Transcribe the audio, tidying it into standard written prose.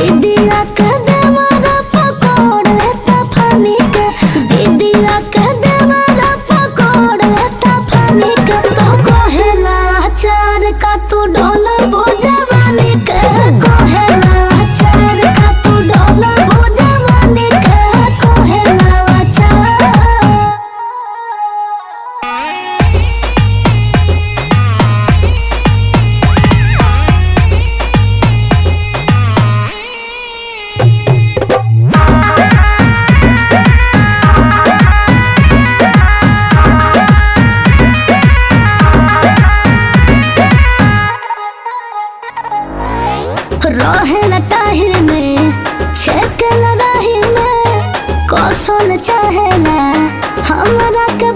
दीदिया के देवरा पकड़ लेता फानी के, दीदिया के देवरा पकड़ लेता फानी के। तो कहेला अचार का तू डोला वो जवानी के, कहेला अचार का तू डोला वो जवानी के, कहेला अचार। रहेला टाहिर में छेक लड़ाही में कौशल चाहेला हमरा के